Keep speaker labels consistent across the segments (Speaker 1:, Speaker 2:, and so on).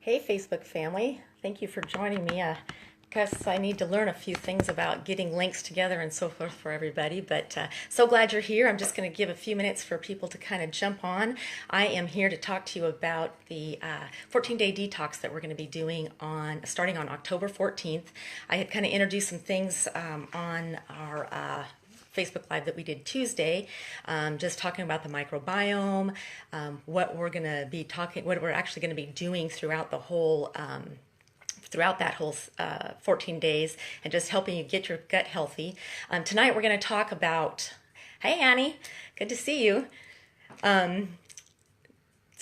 Speaker 1: Hey Facebook family, thank you for joining me. Because I need to learn a few things about getting links together and so forth for everybody, but so glad you're here. I'm just going to give a few minutes for people to kind of jump on. I am here to talk to you about the 14-day detox that we're going to be doing starting on October 14th. I had kind of introduced some things on our Facebook Live that we did Tuesday, just talking about the microbiome, what we're actually going to be doing throughout that whole 14 days, and just helping you get your gut healthy. Tonight we're going to talk about, hey Annie, good to see you.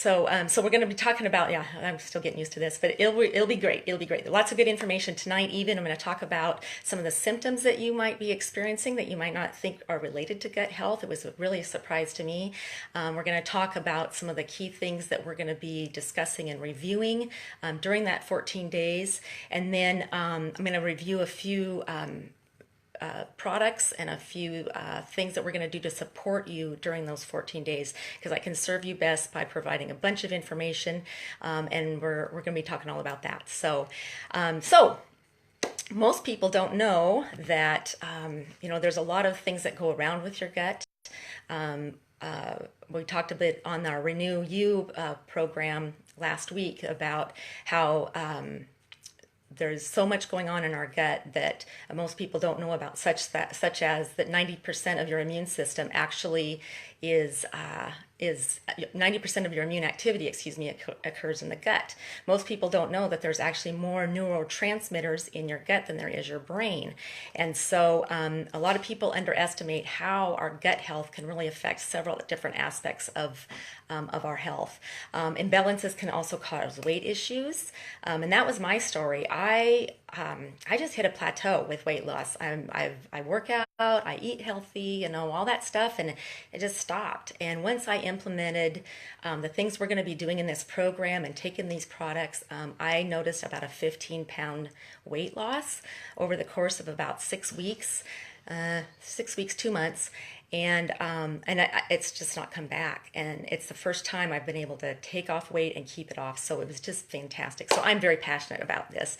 Speaker 1: So we're going to be talking about, yeah, I'm still getting used to this, but it'll be great. It'll be great. Lots of good information tonight. Even I'm going to talk about some of the symptoms that you might be experiencing that you might not think are related to gut health. It was really a surprise to me. We're going to talk about some of the key things that we're going to be discussing and reviewing during that 14 days. And then I'm going to review a few products and a few things that we're going to do to support you during those 14 days, because I can serve you best by providing a bunch of information, and we're going to be talking all about that. So most people don't know that there's a lot of things that go around with your gut. We talked a bit on our Renew You program last week about how there's so much going on in our gut that most people don't know about, such as that 90% of your immune system actually is 90% of your immune activity, occurs in the gut. Most people don't know that there's actually more neurotransmitters in your gut than there is your brain. And so a lot of people underestimate how our gut health can really affect several different aspects of our health. Imbalances can also cause weight issues. And that was my story. I just hit a plateau with weight loss. I work out, I eat healthy, all that stuff, and it just stopped. And once I implemented the things we're going to be doing in this program and taking these products, I noticed about a 15-pound weight loss over the course of about 6 weeks, 2 months. And it's just not come back. And it's the first time I've been able to take off weight and keep it off. So it was just fantastic. So I'm very passionate about this.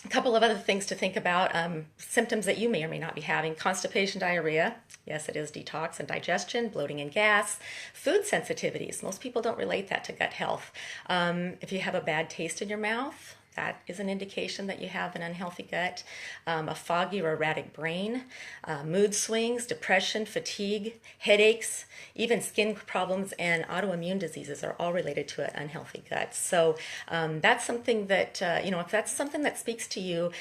Speaker 1: A couple of other things to think about, symptoms that you may or may not be having: constipation, diarrhea. Yes, it is detox, and digestion, bloating and gas. Food sensitivities. Most people don't relate that to gut health. If you have a bad taste in your mouth, that is an indication that you have an unhealthy gut. A foggy or erratic brain, mood swings, depression, fatigue, headaches, even skin problems and autoimmune diseases are all related to an unhealthy gut. So that's something that, if that's something that speaks to you,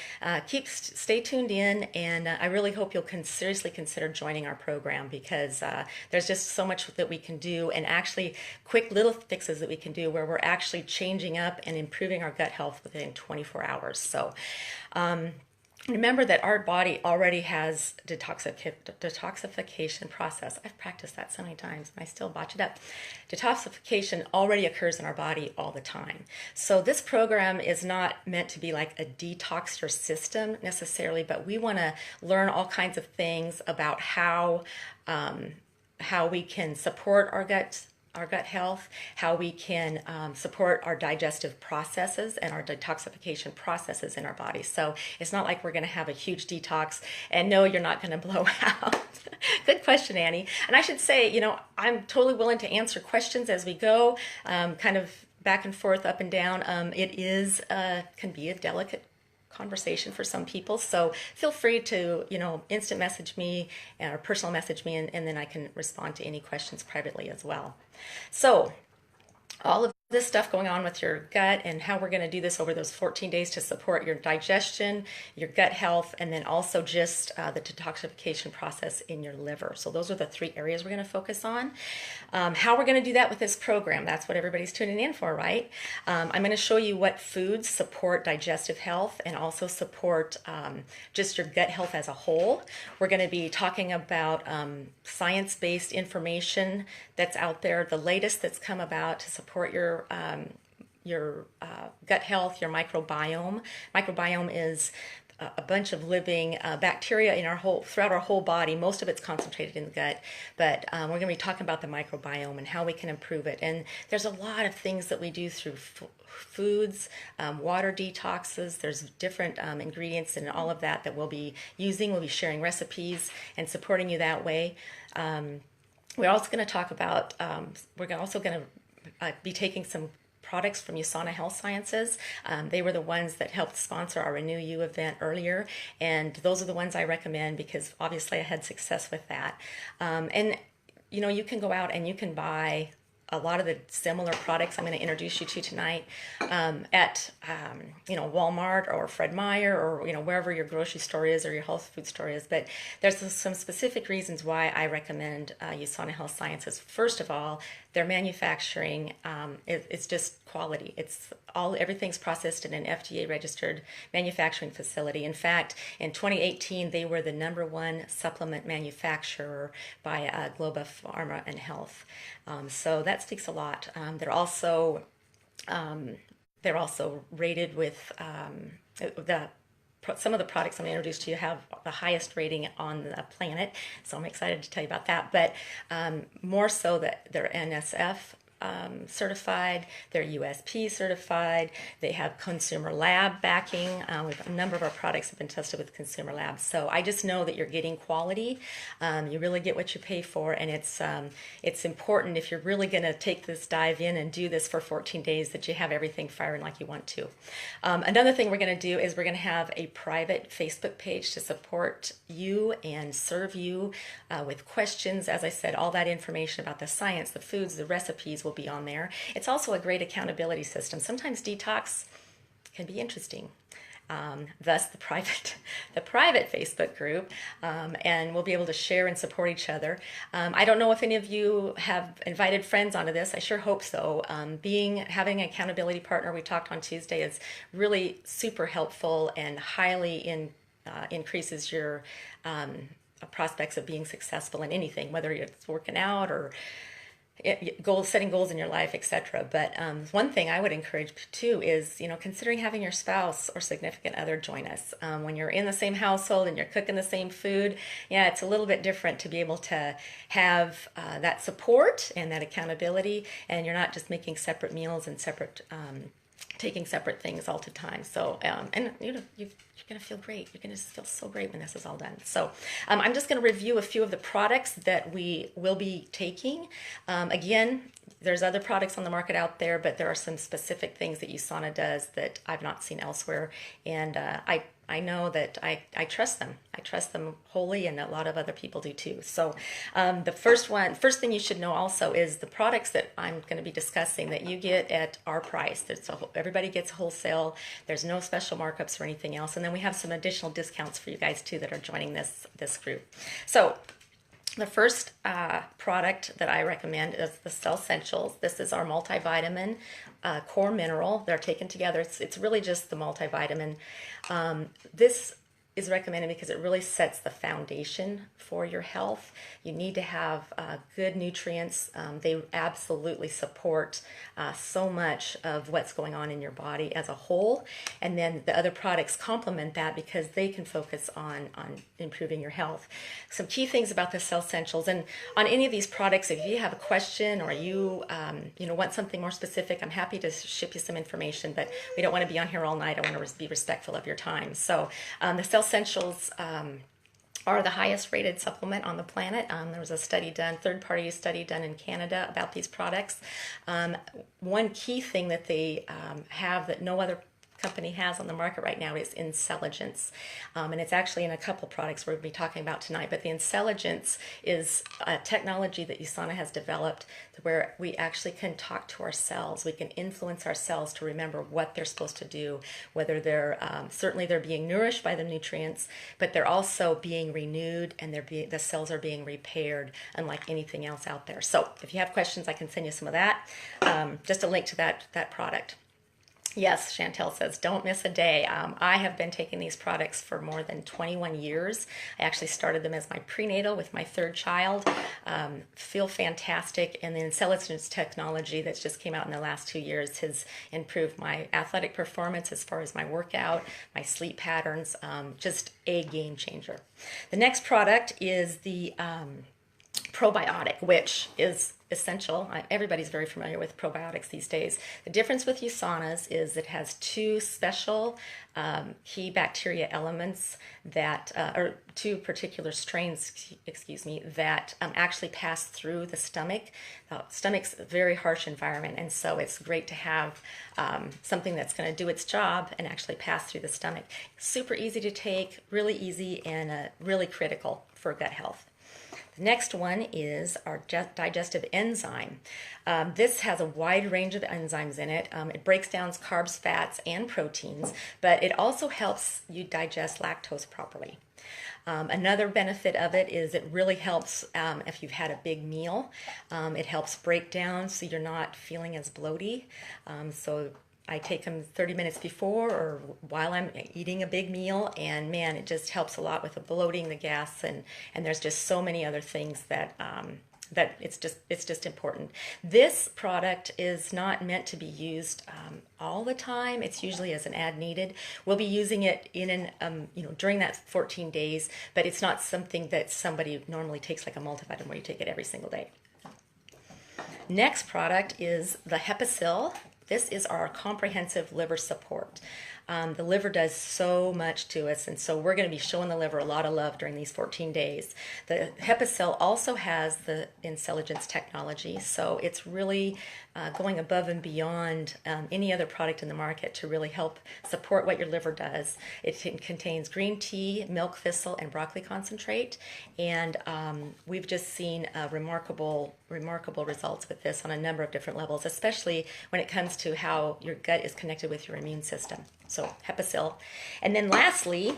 Speaker 1: stay tuned in, and I really hope you'll seriously consider joining our program, because there's just so much that we can do, and actually quick little fixes that we can do where we're actually changing up and improving our gut health within 24 hours. So remember that our body already has detoxification process. I've practiced that so many times and I still botch it up. Detoxification already occurs in our body all the time. So this program is not meant to be like a detox your system necessarily, but we want to learn all kinds of things about how we can support our gut health, how we can support our digestive processes and our detoxification processes in our body. So it's not like we're going to have a huge detox, and no, you're not going to blow out. Good question, Annie. And I should say, I'm totally willing to answer questions as we go, kind of back and forth, up and down. It can be a delicate conversation for some people, so feel free to instant message me or personal message me, and then I can respond to any questions privately as well. So all of this stuff going on with your gut, and how we're going to do this over those 14 days to support your digestion, your gut health, and then also just the detoxification process in your liver. So those are the 3 areas we're going to focus on. How we're going to do that with this program, that's what everybody's tuning in for, right? I'm going to show you what foods support digestive health and also support just your gut health as a whole. We're going to be talking about science-based information that's out there, the latest that's come about to support your gut health, your microbiome. Microbiome is a bunch of living bacteria in throughout our whole body. Most of it's concentrated in the gut, but we're going to be talking about the microbiome and how we can improve it. And there's a lot of things that we do through foods, water detoxes. There's different ingredients and all of that we'll be using. We'll be sharing recipes and supporting you that way. We're also going to talk about, we're also going to be taking some products from USANA Health Sciences. They were the ones that helped sponsor our Renew You event earlier, and those are the ones I recommend because obviously I had success with that. And you can go out and you can buy a lot of the similar products I'm going to introduce you to tonight at Walmart or Fred Meyer or wherever your grocery store is or your health food store is. But there's some specific reasons why I recommend USANA Health Sciences. First of all, their manufacturing it's just quality. Everything's processed in an FDA registered manufacturing facility. In fact, in 2018 they were the #1 supplement manufacturer by Globa Pharma and Health. So that speaks a lot. They're also rated with some of the products I'm going to introduce to you have the highest rating on the planet, so I'm excited to tell you about that. But more so that they're NSF certified, they're USP certified, they have Consumer Lab backing. A number of our products have been tested with Consumer Lab, so I just know that you're getting quality. You really get what you pay for, and it's important if you're really going to take this dive in and do this for 14 days that you have everything firing like you want to. Another thing we're going to do is we're going to have a private Facebook page to support you and serve you with questions. As I said, all that information about the science, the foods, the recipes will be on there. It's also a great accountability system. Sometimes detox can be interesting. Thus the private Facebook group, and we'll be able to share and support each other. I don't know if any of you have invited friends onto this. I sure hope so. Having an accountability partner, we talked on Tuesday, is really super helpful and highly increases your prospects of being successful in anything, whether it's working out or setting goals in your life, etc. But one thing I would encourage too is, considering having your spouse or significant other join us. When you're in the same household and you're cooking the same food, it's a little bit different to be able to have that support and that accountability, and you're not just making separate meals and taking separate things all the time. So, and you're going to feel great. You're going to feel so great when this is all done. So I'm just going to review a few of the products that we will be taking. Again, there's other products on the market out there, but there are some specific things that USANA does that I've not seen elsewhere. And I know that I trust them. I trust them wholly, and a lot of other people do too. So the first thing you should know also is the products that I'm going to be discussing that you get at our price. Everybody gets wholesale. There's no special markups or anything else. And then we have some additional discounts for you guys too that are joining this group. So the first product that I recommend is the Cell Essentials. This is our multivitamin core mineral. They're taken together. It's really just the multivitamin. This is recommended because it really sets the foundation for your health. You need to have good nutrients. They absolutely support so much of what's going on in your body as a whole. And then the other products complement that because they can focus on improving your health. Some key things about the Cell Essentials, and on any of these products, if you have a question or you want something more specific, I'm happy to ship you some information, but we don't want to be on here all night. I want to be respectful of your time. So the Cell Essentials are the highest rated supplement on the planet. There was a third-party study done in Canada about these products. One key thing that they have that no other company has on the market right now is intelligence, and it's actually in a couple products we're going to be talking about tonight. But the intelligence is a technology that USANA has developed where we actually can talk to our cells. We can influence our cells to remember what they're supposed to do, whether they're certainly they're being nourished by the nutrients, but they're also being renewed, and the cells are being repaired, unlike anything else out there. So if you have questions, I can send you some of that. Just a link to that product. Yes, Chantel says, don't miss a day. I have been taking these products for more than 21 years. I actually started them as my prenatal with my third child. Feel fantastic. And the intelligence technology that's just came out in the last 2 years has improved my athletic performance as far as my workout, my sleep patterns, just a game changer. The next product is the probiotic, which is essential. Everybody's very familiar with probiotics these days. The difference with USANA's is it has two special key bacteria elements that, or two particular strains, excuse me, that actually pass through the stomach. The stomach's a very harsh environment, and so it's great to have something that's going to do its job and actually pass through the stomach. Super easy to take, really easy, and really critical for gut health. The next one is our digestive enzyme. This has a wide range of enzymes in it. It breaks down carbs, fats, and proteins, but it also helps you digest lactose properly. Another benefit of it is it really helps if you've had a big meal. It helps break down so you're not feeling as bloaty. So I take them 30 minutes before or while I'm eating a big meal, and man, it just helps a lot with the bloating, the gas, and there's just so many other things that that it's just important. This product is not meant to be used all the time. It's usually as an ad needed. We'll be using it in an during that 14 days, but it's not something that somebody normally takes like a multivitamin where you take it every single day. Next product is the Hepicil. This is our comprehensive liver support. The liver does so much to us, and so we're going to be showing the liver a lot of love during these 14 days. The Hepicil also has the intelligence technology, so it's really going above and beyond any other product in the market to really help support what your liver does. It contains green tea, milk thistle, and broccoli concentrate, and we've just seen remarkable results with this on a number of different levels, especially when it comes to how your gut is connected with your immune system. So Hepicil. And then lastly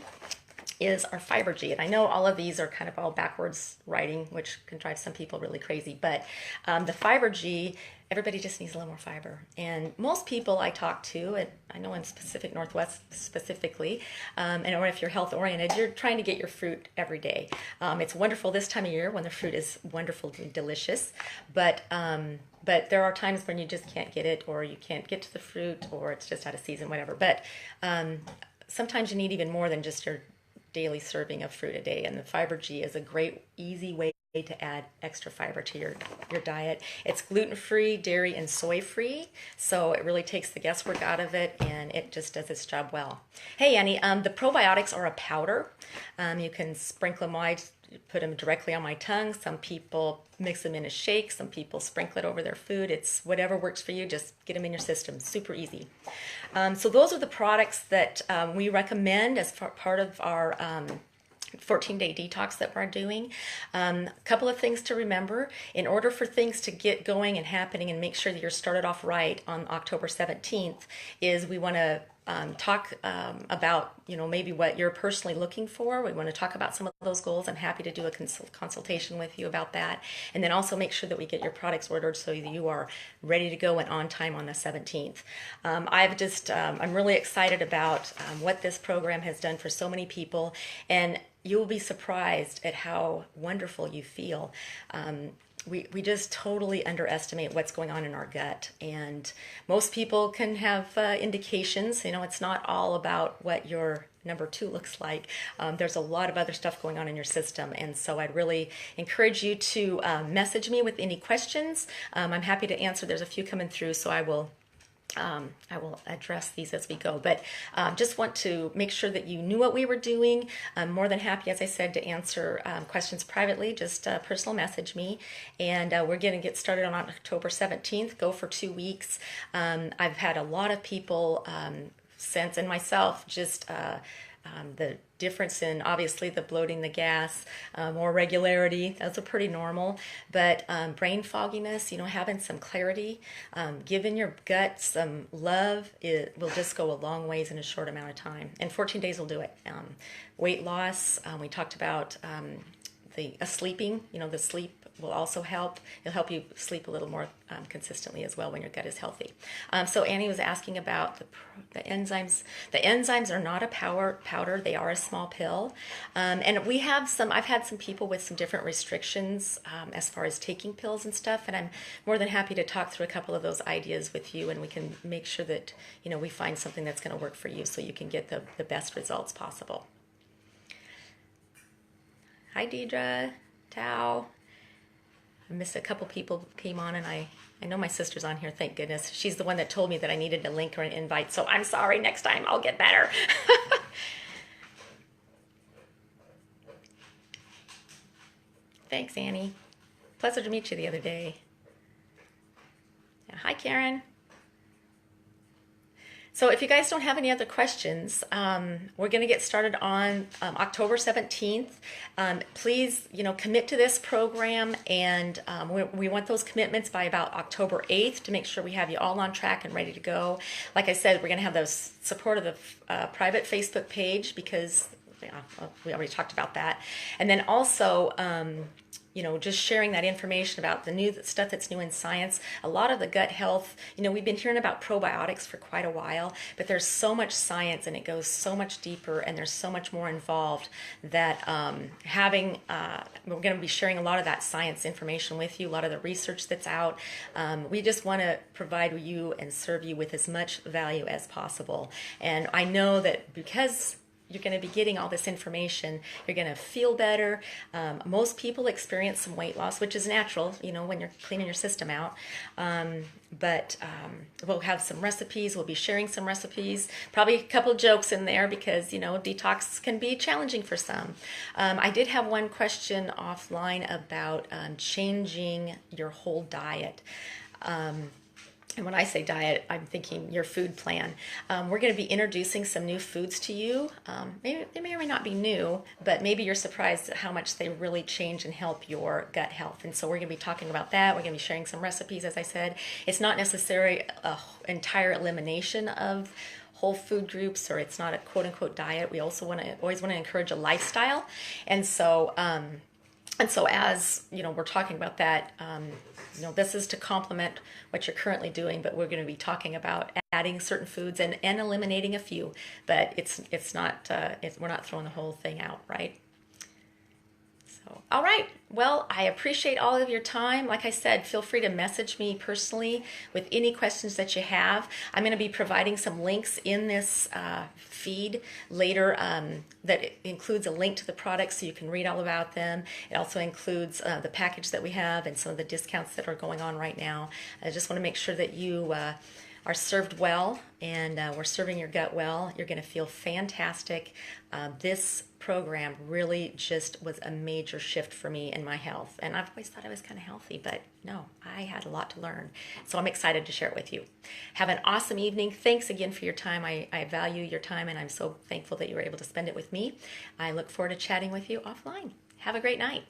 Speaker 1: is our Fiber G. And I know all of these are kind of all backwards writing, which can drive some people really crazy. But the Fiber G, everybody just needs a little more fiber. And most people I talk to, and I know in Pacific Northwest specifically, and or if you're health oriented, you're trying to get your fruit every day. It's wonderful this time of year when the fruit is wonderfully delicious, but there are times when you just can't get it, or you can't get to the fruit, or it's just out of season, whatever. But sometimes you need even more than just your daily serving of fruit a day, and the Fiber G is a great, easy way to add extra fiber to your diet. It's gluten-free, dairy, and soy-free, so it really takes the guesswork out of it, and it just does its job well. Hey, Annie, the probiotics are a powder. You can sprinkle them wide, put them directly on my tongue. Some people mix them in a shake. Some people sprinkle it over their food. It's whatever works for you. Just get them in your system. Super easy. So those are the products that we recommend as part of our 14-day detox that we're doing. A couple of things to remember. In order for things to get going and happening and make sure that you're started off right on October 17th is we want to talk about, maybe what you're personally looking for. We want to talk about some of those goals. I'm happy to do a consultation with you about that. And then also make sure that we get your products ordered so that you are ready to go and on time on the 17th. I'm really excited about what this program has done for so many people. And you'll be surprised at how wonderful you feel. We just totally underestimate what's going on in our gut, and most people can have indications. It's not all about what your number 2 looks like. There's a lot of other stuff going on in your system, and so I'd really encourage you to message me with any questions. I'm happy to answer. There's a few coming through, so I will address these as we go, but just want to make sure that you knew what we were doing. I'm more than happy, as I said, to answer questions privately. Just personal message me, and we're going to get started on October 17th. Go for 2 weeks. I've had a lot of people since, and myself, just the difference in obviously the bloating, the gas, more regularity, those are pretty normal, but brain fogginess, having some clarity, giving your gut some love, it will just go a long ways in a short amount of time, and 14 days will do it. Weight loss, we talked about sleeping, the sleep will also help. It'll help you sleep a little more consistently as well when your gut is healthy. So Annie was asking about the enzymes. The enzymes are not a powder. They are a small pill. And I've had some people with some different restrictions as far as taking pills and stuff. And I'm more than happy to talk through a couple of those ideas with you, and we can make sure that, we find something that's going to work for you so you can get the best results possible. Hi, Deidre, Tao. I missed a couple people came on, and I know my sister's on here, thank goodness. She's the one that told me that I needed a link or an invite, so I'm sorry. Next time I'll get better. Thanks, Annie. Pleasure to meet you the other day. Yeah, hi, Karen. So if you guys don't have any other questions, we're going to get started on October 17th. Please, commit to this program, and we want those commitments by about October 8th to make sure we have you all on track and ready to go. Like I said, we're going to have the support of the private Facebook page because we already talked about that. And then also, just sharing that information about the new stuff that's new in science. A lot of the gut health, we've been hearing about probiotics for quite a while, but there's so much science and it goes so much deeper and there's so much more involved that we're going to be sharing a lot of that science information with you, a lot of the research that's out. We just want to provide you and serve you with as much value as possible. And I know that because you're going to be getting all this information, you're going to feel better. Most people experience some weight loss, which is natural, when you're cleaning your system out. But we'll have some recipes. We'll be sharing some recipes, probably a couple jokes in there because, detox can be challenging for some. I did have one question offline about changing your whole diet. And when I say diet, I'm thinking your food plan. We're going to be introducing some new foods to you. Maybe they may or may not be new, but maybe you're surprised at how much they really change and help your gut health. And so we're going to be talking about that. We're going to be sharing some recipes, as I said. It's not necessarily an entire elimination of whole food groups, or it's not a quote-unquote diet. We also always want to encourage a lifestyle. And so as we're talking about that, this is to complement what you're currently doing, but we're going to be talking about adding certain foods and eliminating a few, but it's not we're not throwing the whole thing out, right? So, all right. Well, I appreciate all of your time. Like I said, feel free to message me personally with any questions that you have. I'm going to be providing some links in this feed later that includes a link to the products so you can read all about them. It also includes the package that we have and some of the discounts that are going on right now. I just want to make sure that you are served well, and we're serving your gut well. You're going to feel fantastic. This program really just was a major shift for me in my health. And I've always thought I was kind of healthy, but no, I had a lot to learn. So I'm excited to share it with you. Have an awesome evening. Thanks again for your time. I value your time, and I'm so thankful that you were able to spend it with me. I look forward to chatting with you offline. Have a great night.